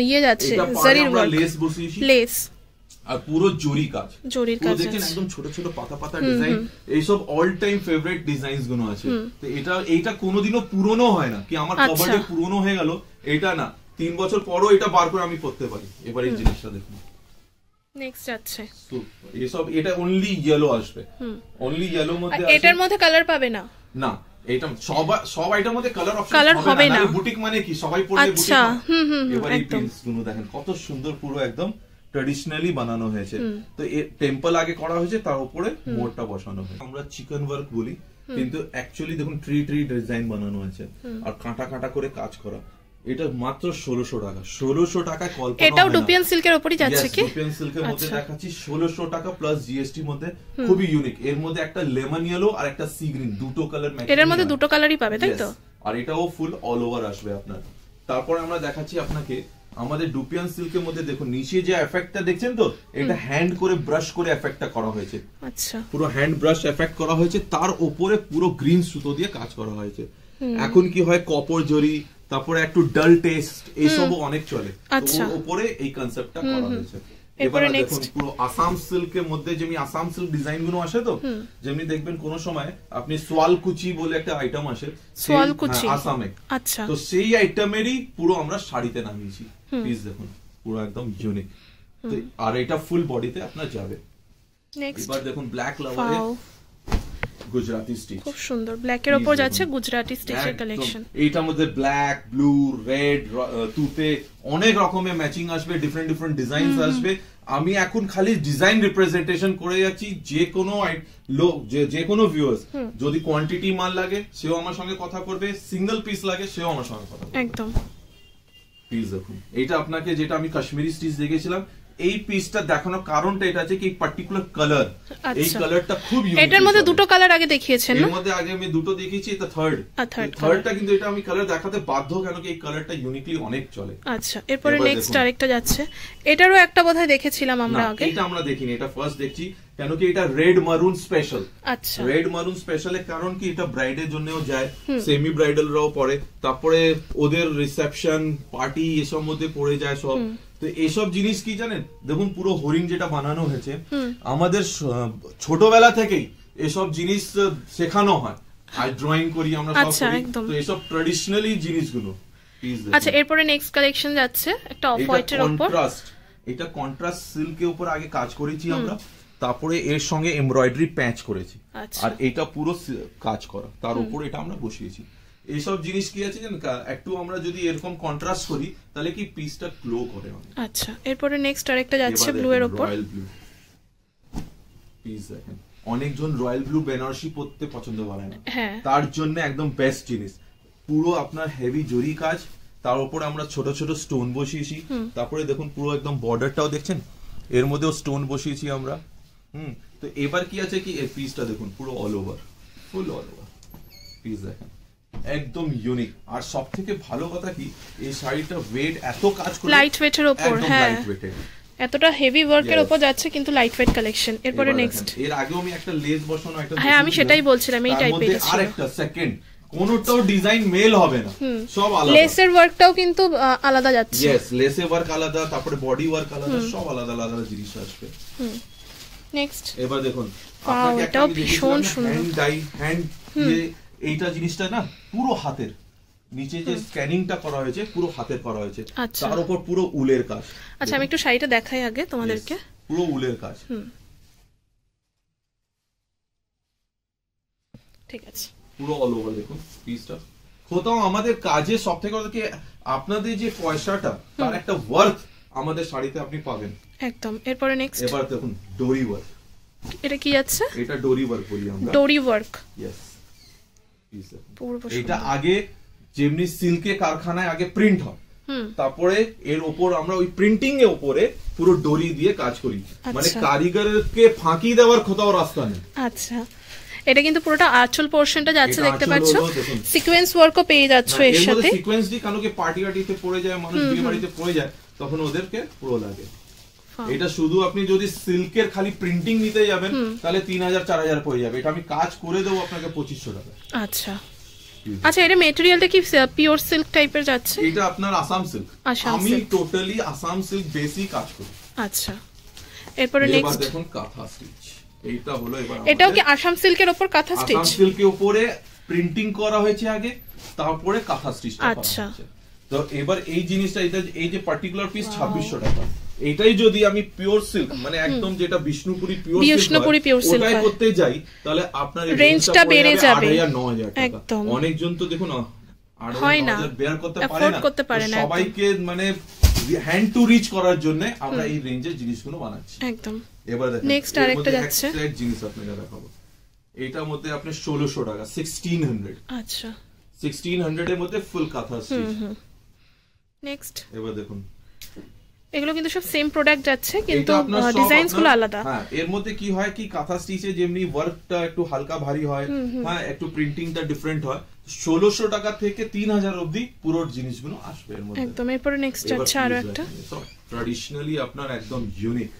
ইয়ে যাচ্ছে জারির ওয়ার্ক, লেস বসিয়েছি, লেস আর পুরো জরি কাজ, জরির কাজ দেখেন একদম ছোট ছোট পাতা পাতা ডিজাইন, এইসব অল টাইম ফেভারিট ডিজাইনস গুলো আছে। তো এইটা কোনোদিনও পুরনো হয় না কি আমার কভারটা পুরনো হয়ে গেল, এটা না 3 বছর পরও এটা বার করে আমি পড়তে পারি। এবার এই জিনিসটা দেখুন নেক্সট আছে এইসব, এটা অনলি ইয়েলো আসবে, অনলি ইয়েলো মধ্যে। এটার মধ্যে কালার পাবে না, না এটা সব আইটেম মধ্যে কালার অপশন হবে না। বুটিক মানে কি সবাই পড়লে বুটিক। এবার এই পিস গুলো দেখেন কত সুন্দর, পুরো একদম ট্র্যাডিশনালি বানানো হয়েছে। তো টেম্পল আগে করা হয়েছে, তার উপরে মোড়টা বসানো হয়েছে। আমরা চিকেন ওয়ার্ক বলি, কিন্তু অ্যাকচুয়ালি দেখুন ট্রি ডিজাইন বানানো আছে আর কাঁটা কাঁটা করে কাজ করা। এটা মাত্র 1600 টাকা। 1600 টাকা কল্পনা, এটাও ডুপিয়ান সিল্কের উপরই যাচ্ছে কি? ডুপিয়ান সিল্কের মধ্যে দেখাচ্ছি 1600 টাকা প্লাস জিএসটি মধ্যে, খুবই ইউনিক। এর মধ্যে একটা লেমন ইয়েলো আর একটা সি গ্রিন, দুটো কালার ম্যাচিং, এর মধ্যে দুটো কালারই পাবে তাই তো? আর এটাও ফুল অল ওভার আসবে আপনার। তারপর আমরা দেখাচ্ছি আপনাকে আমাদের ডুপিয়ান সিল্কের মধ্যে, দেখুন নিচে যে এফেক্টটা দেখছেন তো, এটা হ্যান্ড করে ব্রাশ করে এফেক্টটা করা হয়েছে। আচ্ছা পুরো হ্যান্ড ব্রাশ এফেক্ট করা হয়েছে, তার উপরে পুরো গ্রিন সুতো দিয়ে কাজ করা হয়েছে। এখন কি হয় কপার জরি, তারপরে একটু ডাল টেস্ট এইসবও অনেক চলে, ওর উপরে এই কনসেপ্টটা করা হয়েছে। এবারে দেখুন পুরো আসাম সিল্কের মধ্যে, যেমনি আসাম সিল্ক ডিজাইন গুলো আসে তো, যেমনি দেখবেন কোন সময় আপনি সোয়ালকুচি বলে একটা আইটেম আসে আসামে, আচ্ছা তো সেই আইটেমেরই পুরো আমরা শাড়িতে নামিয়েছি। প্লিজ দেখুন পুরো একদম ইউনিক, আর এটা ফুল বডিতে আপনার যাবে। এবার দেখুন ব্ল্যাক লাভারে গুজরাটি স্টিচ, খুব সুন্দর ব্ল্যাক এর উপর যাচ্ছে গুজরাটি স্টিচের কালেকশন। এইটার মধ্যে ব্ল্যাক, ব্লু, রেড, তুতে অনেক রকমের ম্যাচিং আসবে, ডিফারেন্ট ডিজাইনস আসবে। আমি এখন খালি ডিজাইন রিপ্রেজেন্টেশন করে যাচ্ছি। যে কোনো লোক, যে কোনো ভিউয়ার্স যদি কোয়ান্টিটি মাল লাগে সেও আমার সঙ্গে কথা করবে, সিঙ্গেল পিস লাগে সেও আমার সঙ্গে কথা বলবে। একদম প্লিজ দেখুন এটা আপনাকে, যেটা আমি কাশ্মীরি স্টিচ দেখেছিলাম, এই পিসটা দেখানোর কারণটা এটা আছে কি পার্টিকুলার কালার, এই কালারটা খুব ইউনিক। এটার মধ্যে দুটো কালার আগে দেখিয়েছেন না? এর মধ্যে আগে আমি দুটো দেখিয়েছি, এটা থার্ডটা কিন্তু এটা আমি কালার দেখাতে বাধ্য, কেন কি এই কালারটা ইউনিকলি অনেক চলে। আচ্ছা এরপরে নেক্সট আরেকটা যাচ্ছে, এটারও একটা বোধহয় দেখেছিলাম আমরা আগে। এটা আমরা দেখিনি, এটা ফার্স্ট দেখছি, কেন কি এটা রেড মারুন স্পেশাল। আচ্ছা রেড মারুন স্পেশালের কারণ কি এটা ব্রাইডের জন্যও যায়, সেমি ব্রাইডালরাও পরে, তারপরে ওদের রিসেপশন পার্টি এসব মধ্যে পড়ে যায় সব। তো এইসব জিনিস কি জানেন, দেখুন পুরো হরিণ যেটা বানানো হয়েছে, আমাদের ছোটবেলা থেকেই এসব জিনিস শেখানো হয়, আর ড্রয়িং করি আমরা সব করি, তো এসব ট্র্যাডিশনালি জিনিসগুলো। আচ্ছা এরপরে নেক্সট কালেকশন যাচ্ছে একটা অফ হোয়াইটের উপর, এটা কন্ট্রাস্ট সিল্কের উপর আগে কাজ করেছি আমরা, তারপরে এর সঙ্গে এমব্রয়ডারি প্যাচ করেছি, আর এটা পুরো কাজ করা, তার উপর এটা আমরা বসিয়েছি। এইসব জিনিস কি আছে জানেন, একটু আমরা যদি এরকম কন্ট্রাস্ট করি তাহলে কি পিসটা গ্লো করে অনেক। আচ্ছা এরপরে নেক্সট আরেকটা যাচ্ছে ব্লু এর উপর, রয়্যাল ব্লু পিস দেখেন। অনেকজন রয়্যাল ব্লু বেনারসি পরতে পছন্দ করে না, তার জন্য একদম বেস্ট জিনিস। পুরো আপনার হেভি জরি কাজ, তার উপর আমরা ছোট ছোট স্টোন বসিয়েছি, তারপরে দেখুন পুরো একদম বর্ডারটাও দেখছেন, এর মধ্যেও স্টোন বসিয়েছি আমরা। তো এবার কি আছে কি এই পিসটা দেখুন পুরো অল ওভার, ফুল অল ওভার পিস দেখেন, একদম ইউনিক। আর সবথেকে ভালো কথা কি এই শাড়িটা ওয়েট এত কাজ করে, লাইট ওয়েটের উপর, হ্যাঁ এতটা হেভি ওয়ার্কের উপর যাচ্ছে কিন্তু লাইট ওয়েট কালেকশন। এরপরে নেক্সট, এর আগেও আমি একটা লেস বসানো একটা, হ্যাঁ আমি সেটাই বলছিলাম এই টাইপের ছিল। আরেকটা সেকেন্ড কোনটাও ডিজাইন মেল হবে না, সব আলাদা। লেসের ওয়ার্কটাও কিন্তু আলাদা যাচ্ছে, यस লেসের ওয়ার্ক আলাদা, তারপরে বডি ওয়ার্ক আলাদা, সব আলাদা আলাদা জিনিস আসবে। নেক্সট এবার দেখুন আপনাকে একটা ভীষণ সুন্দর হ্যান্ড ডাই, হ্যান্ড এইটা জিনিসটা না পুরো হাতের, নিচে যে স্ক্যানিংটা করা হয়েছে পুরো হাতের করা হয়েছে, তার উপর পুরো উলের কাজ। আচ্ছা আমি একটু শাড়িটা দেখাই আগে তোমাদেরকে, পুরো উলের কাজ। ঠিক আছে পুরো অল ওভার দেখুন পিসটা। কোথাও আমাদের কাজে সবথেকে বড় কি আপনাদের যে পয়সাটা তার একটা ওয়ার্থ আমাদের শাড়িতে আপনি পাবেন একদম। এরপরে নেক্সট, এবার দেখুন ডোরি ওয়ার্ক। এটা কি আছে? এটা ডোরি ওয়ার্ক বলি আমরা, ডোরি ওয়ার্ক। यस এটা আগে যেমনি সিল্কে কারখানায় আগে প্রিন্ট হয়, তারপরে এর উপর আমরা ওই প্রিন্টিং এর উপরে পুরো ডোরি দিয়ে কাজ করি, মানে কারিগরকে ফাঁকি দেওয়ার কোথাও রাস্তা নেই। আচ্ছা, এটা কিন্তু পুরোটা আঁচল পোরশনটা যাচ্ছে, দেখতে পাচ্ছ সিকোয়েন্স ওয়ার্কও পেয়ে যাচ্ছ এর সাথে। সিকোয়েন্স দি কারণ কি পার্টি পার্টিতে পড়ে যায়, মানুষ বিয়ে বাড়িতে পড়ে যায়, তখন ওদেরকে পুরো লাগে। এটা শুধু আপনি যদি সিল্কের খালি প্রিন্টিং নিতে যাবেন তাহলে 3000-4000 পড়ে যাবে। এটা আমি কাজ করে দেবো আপনাকে 2500 টাকা। আচ্ছা আচ্ছা, এটা ম্যাটেরিয়ালটা কি পিওর সিল্ক টাইপের যাচ্ছে? এটা আপনার আসাম সিল্ক, আমি টোটালি আসাম সিল্ক বেসি কাজ করি। আচ্ছা, এরপরে নেক্সট দেখুন কাঁথা স্টিচ। এইটা হলো এবার এটাও কি আসাম সিল্কের উপর কাঁথা স্টিচ? আসাম সিল্কের উপরে প্রিন্টিং করা হয়েছে আগে, তারপরে কাঁথা স্টিচটা করা হয়েছে। আচ্ছা, তো এবার এই জিনিসটা, এটা এই যে পার্টিকুলার পিস 2600 টাকা। এটাই যদি আমি পিওর সিল্ক মানে একদম যেটা বিষ্ণুপুরি পিওর সিল্ক ওটাই করতে যাই তাহলে আপনার রেঞ্জটা বেড়ে যাবে 8000-9000 টাকা। অনেকজন তো দেখুন 8000 বেয়ার করতে পারে না, সবাইকে মানে হ্যান্ড টু রিচ করার জন্য আমরা এই রেঞ্জের জিনিসগুলো বানাচ্ছি। একদম। এবার দেখুন নেক্সট আরেকটা যাচ্ছে, এক জিনিস আপনাকে দেখাবো। এটার মধ্যে আপনি 1600 টাকা 1600। আচ্ছা, 1600 এর মধ্যে ফুল কাঁথা স্টিচ। নেক্সট এবার দেখুন, এগুলো কিন্তু সব সেম প্রোডাক্ট যাচ্ছে কিন্তু ডিজাইনস গুলো আলাদা। হ্যাঁ, এর মধ্যে কি হয় কি কাঁথা স্টিচে যেমনি ওয়ার্কটা একটু হালকা ভারী হয়, হ্যাঁ একটু প্রিন্টিংটা ডিফারেন্ট হয়। 1600 টাকা থেকে 3000 অবধি পুরো জিনিসগুলো আসবে এর মধ্যে। একদম। এরপরে নেক্সট যাচ্ছে আরো একটা ট্র্যাডিশনালি আপনার একদম ইউনিক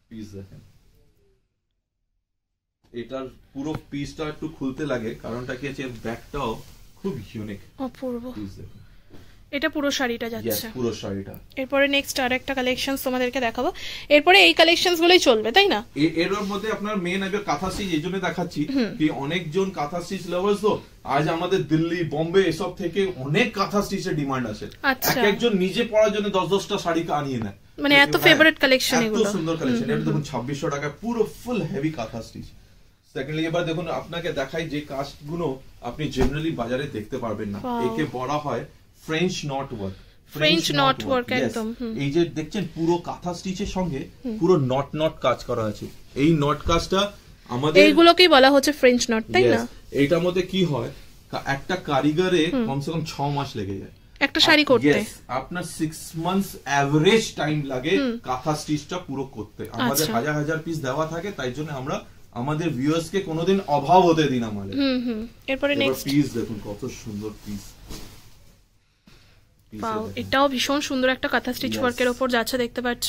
পিস দেখেন। এটার পুরো পিসটা একটু খুলতে লাগে, কারণটা কি আছে, ব্যাকটাও খুব ইউনিক অপূর্ব। এটা পুরো শাড়িটা যাচ্ছে, পুরো শাড়িটা। এরপরে নেক্সট আরেকটা কালেকশনস তোমাদেরকে দেখাবো। এরপরে এই কালেকশনস গুলোই চলবে, তাই না? এর মধ্যে আপনার মেন আগে কাঁথা স্টিচ এই জন্য দেখাচ্ছি কি অনেকজন কাঁথা স্টিচ লাভার্স তো আজ আমাদের দিল্লি বোম্বে এসব থেকে অনেক কাঁথা স্টিচের ডিমান্ড আছে। এক একজন নিজে পরার জন্য 10-10টা শাড়ি আনিয়ে নেয়, মানে এত ফেভারিট কালেকশন এগুলো, এত সুন্দর কালেকশন। এটা দেখুন 2600 টাকা পুরো ফুল হেভি কাঁথা স্টিচ। সেকেন্ডলি এবার দেখুন আপনাকে দেখাই যে কাস্টগুলো আপনি জেনারেলি বাজারে দেখতে পারবেন না। একে বলা হয় French not work. French not work একদম। এই যে দেখছেন পুরো কাঁথা স্টিচের সঙ্গে পুরো নট কাজ করা আছে। এই নট কাজটা আমাদের এইগুলোকেই বলা হচ্ছে ফ্রেঞ্চ নট, তাই না? এইটার মধ্যে কি হয়, একটা কারিগরে কমসে কম 6 মাস লেগে যায় একটা শাড়ি করতে। আপনার 6 মান্থস এভারেজ টাইম লাগে কাঁথা স্টিচটা পুরো করতে। আমাদের হাজার হাজার পিস দেওয়া থাকে, তাই জন্য আমরা আমাদের ভিউয়ার্স কে কোনোদিন অভাব হতে দিন আমাদের। এরপরে নেক্সট পিস দেখুন কত সুন্দর পিস। ওয়াও, এটাও ভীষণ সুন্দর একটা কাঁথা স্টিচ ওয়ার্কের উপর যাচ্ছে, দেখতে পাচ্ছ।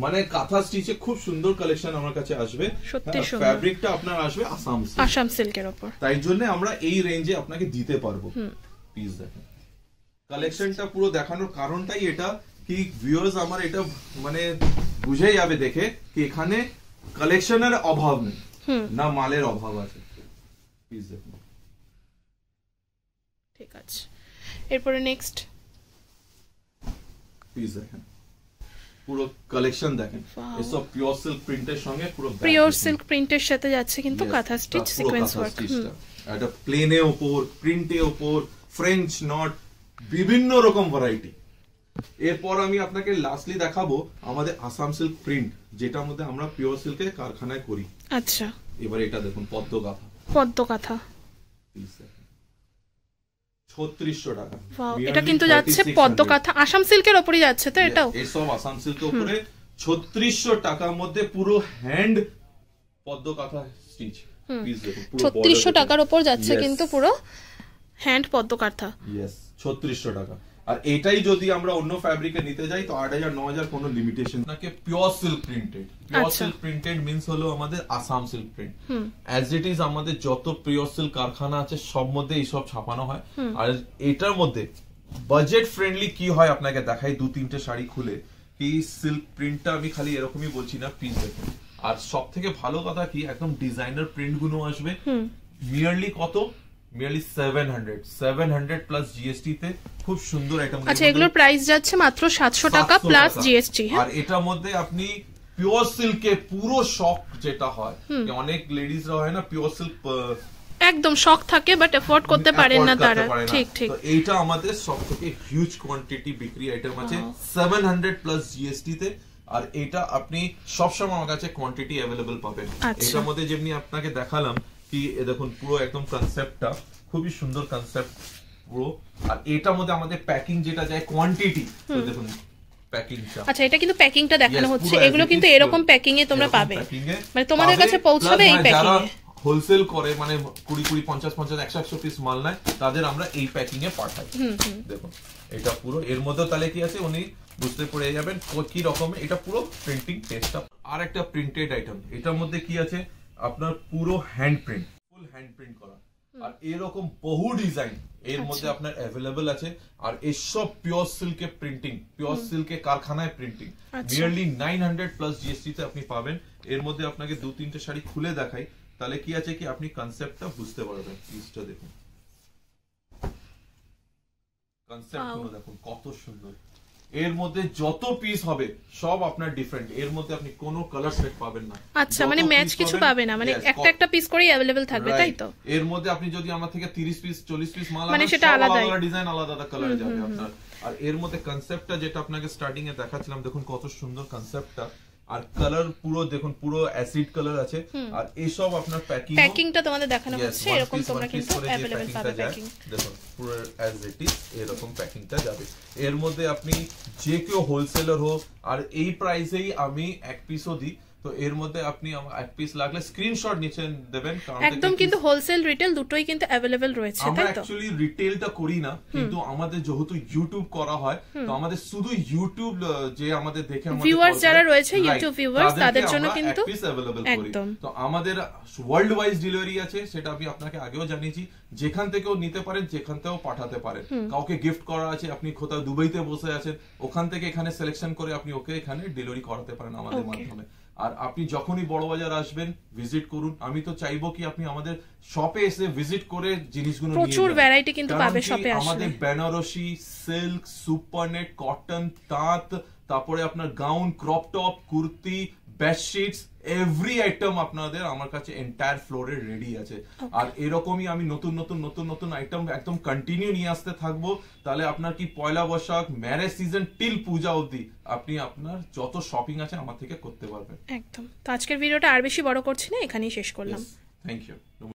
মানে কাঁথা স্টিচে খুব সুন্দর কালেকশন আমার কাছে আসবে। সত্যি সুন্দর। ফ্যাব্রিকটা আপনার আসবে আসাম সিল্কের উপর, তাই জন্য আমরা এই রেঞ্জে আপনাকে দিতে পারবো। পিস দেখেন, কালেকশনটা পুরো দেখানোর কারণটাই এটা কি ভিউয়ার্স আমার এটা মানে বুঝে যাবে দেখে কি এখানে কালেকশনের অভাব নেই, না মালের অভাব আছে। পিস দেখুন, ঠিক আছে। এরপরে নেক্সট পিস দেখেন, পুরো কালেকশন দেখেন। এসব পিওর সিল্ক প্রিন্টের সঙ্গে পুরো পিওর সিল্ক প্রিন্টের সাথে যাচ্ছে কিন্তু কাঁথা স্টিচ সিকোয়েন্স ওয়ার্ক। এটা প্লেনের উপর, প্রিন্টের উপর, ফ্রেঞ্চ নট, বিভিন্ন রকম ভ্যারাইটি। এরপর আমি আপনাকে লাস্টলি দেখাবো আমাদের আসাম সিল্ক প্রিন্ট, যেটার মধ্যে আমরা পিওর সিল্কের কারখানায় করি। আচ্ছা, এবার এটা দেখুন পদ্ম কাঁথা। 3600 টাকা। এটা কিন্তু যাচ্ছে পদ্ম কাঁথা, আসাম সিল্কের উপরই যাচ্ছে তো এটাও। এসব আসাম সিল্কের উপরে 3600 টাকার মধ্যে পুরো হ্যান্ড পদ্ম কাঁথা স্টিচ। 3600 টাকার উপর যাচ্ছে কিন্তু পুরো হ্যান্ড পদ্ম কাঁথা। 3600 টাকা। আর এটাই যদি আমরা অন্য ফ্যাব্রিকে নিতে যাই তো 8000-9000 কোনো লিমিটেশন নাকি। Pure silk printed, pure silk printed means হলো আমাদের Assam silk print. As it is আমাদের যত পিওর সিল্ক কারখানা আছে সব মধ্যে এইসব ছাপানো হয়। আর এটার মধ্যে বাজেট ফ্রেন্ডলি কি হয় আপনাকে দেখাই 2-3টে শাড়ি খুলে কি সিল্ক প্রিন্টটা আমি খালি এরকমই বলছি না, পিস দেখুন। আর সব থেকে ভালো কথা কি একদম ডিজাইনার প্রিন্ট গুলো আসবে। নিয়ারলি কত, নিয়ারলি 700 প্লাস জিএসটি তে খুব সুন্দর আইটেম। আচ্ছা, এগুলোর প্রাইস যাচ্ছে মাত্র 700 টাকা প্লাস জিএসটি। আর এটার মধ্যে আপনি পিওর সিল্কে পুরো শখ যেটা হয়, অনেক লেডিজরা হয় না পিওর সিল্ক একদম শখ থাকে বাট এফোর্ড করতে পারেন না তারা। ঠিক ঠিক। তো এইটা আমাদের সবথেকে হিউজ কোয়ান্টিটি বিক্রি আইটেম আছে 700 প্লাস জিএসটি তে। আর এটা আপনি সবসময় আমার কাছে কোয়ান্টিটি অ্যাভেলেবল পাবেন। এটার মধ্যে যেমনি আপনাকে দেখালাম কি দেখুন পুরো একদম কনসেপ্টটা খুবই সুন্দর কনসেপ্ট। পুরো। আর এটার মধ্যে আমাদের প্যাকিং যেটা যায় কোয়ান্টিটি, তো দেখুন প্যাকিংটা। আচ্ছা, এটা কিন্তু প্যাকিংটা দেখানো হচ্ছে, এগুলো কিন্তু এরকম প্যাকিং এ তোমরা পাবে, মানে তোমাদের কাছে পৌঁছাবে এই প্যাকিং এ। হোলসেল করে মানে 20 50 50 100 পিস মাল নেয়, তাদের আমরা এই প্যাকিং এ পাঠাই। দেখুন এটা পুরো, এর মধ্যে তাহলে কি আছে উনি বুঝতে পেরে যাবেন কি রকম। এটা পুরো প্রিন্টিং টেস্টটা। আর একটা প্রিন্টেড আইটেম, এটার মধ্যে কি আছে আপনার পুরো hand print, full hand print করা, আর এরকম বহু ডিজাইন এর মধ্যে আপনার অ্যাভেলেবল আছে। আর এসব পিওর সিল্কে প্রিন্টিং, পিওর সিল্কে কারখানায় প্রিন্টিং, নিয়ারলি 900+ জিএসটি তে আপনি পাবেন। এর মধ্যে আপনাকে 2-3টে শাড়ি খুলে দেখাই, তাহলে কি আছে কি আপনি কনসেপ্টটা বুঝতে পারবেন। পিসটা দেখুন, কনসেপ্টগুলো দেখুন কত সুন্দর। এর মধ্যে যত পিস হবে সব আপনার ডিফারেন্ট, এর মধ্যে আপনি কোনো কালার সেট পাবেন না। আচ্ছা, মানে ম্যাচ কিছু পাবে না, মানে একটা একটা পিস করেই अवेलेबल থাকবে, তাই তো? এর মধ্যে আপনি যদি আমার থেকে 30 পিস 40 পিস মাল মানে সেটা আলাদা ডিজাইন, আলাদা আলাদা কালার যাবে আপনার। আর এর মধ্যে কনসেপ্টটা যেটা আপনাকে স্টার্টিং এ দেখাচ্ছিলাম, দেখুন কত সুন্দর কনসেপ্টটা। আর কালার পুরো দেখুন, পুরো অ্যাসিড কালার আছে। আর এসব আপনার প্যাকিংটা তোমাদের দেখানো হচ্ছে, এরকম তোমরা কিন্তু अवेलेबल পাবে প্যাকিং। দেখুন পুরো অ্যাজ ইট ইজ এরকম প্যাকিংটা যাবে। এর মধ্যে আপনি যে কেউ হোলসেলার হোক, আর এই প্রাইসেই আমি এক পিসও দিই, তো এর মধ্যে আপনি এক পিস লাগলে স্ক্রিনশট নিচে দেবেন, কারণ একদম কিন্তু হোলসেল রিটেল দুটোই কিন্তু अवेलेबल রয়েছে, তাই তো? আমরা অ্যাকচুয়ালি রিটেলটা করি না, কিন্তু আমাদের যেহেতু ইউটিউব করা হয়, তো আমাদের শুধু ইউটিউব যে আমাদের দেখে আমাদের ভিউয়ার্স যারা রয়েছে, ইউটিউব ভিউয়ার্স, তাদের জন্য কিন্তু পিস अवेलेबल করি। তো আমাদের ওয়ার্ল্ড ওয়াইজ ডেলিভারি আছে, সেটা আমি আপনাকে আগেও জানিয়েছি। যেখান থেকেও নিতে পারেন, যেখান থেকেও পাঠাতে পারেন। কাউকে গিফট করা আছে, আপনি কোথাও দুবাইতে বসে আছেন, ওখান থেকে এখানে সিলেকশন করে আপনি ওকে এখানে ডেলিভারি করাতে পারেন আমাদের মাধ্যমে। আর আপনি যখনই বড় বাজার আসবেন, ভিজিট করুন। আমি তো চাইবো কি আপনি আমাদের শপে এসে ভিজিট করে জিনিসগুলো নিয়ে যান। প্রচুর ভ্যারাইটি কিন্তু পাবে শপে আসলে। আমাদের বেনারসি, সিল্ক, সুপারনেট, কটন, তাঁত, তারপরে আপনার gown, crop top, kurti, bedsheets, every item আপনাদের আমার কাছে এন্টায়ার ফ্লোরে রেডি আছে। আর এরকমই আমি নতুন নতুন নতুন নতুন আইটেম একদম কন্টিনিউ নিয়ে আসতে থাকবো। তাহলে আপনার কি পয়লা বৈশাখ, ম্যারেজ সিজন টিল পূজা অবধি আপনি আপনার যত শপিং আছে আমার থেকে করতে পারবেন। একদম। তো আজকের ভিডিওটা আর বেশি বড় করছি না, এখানেই শেষ করলাম। Thank you.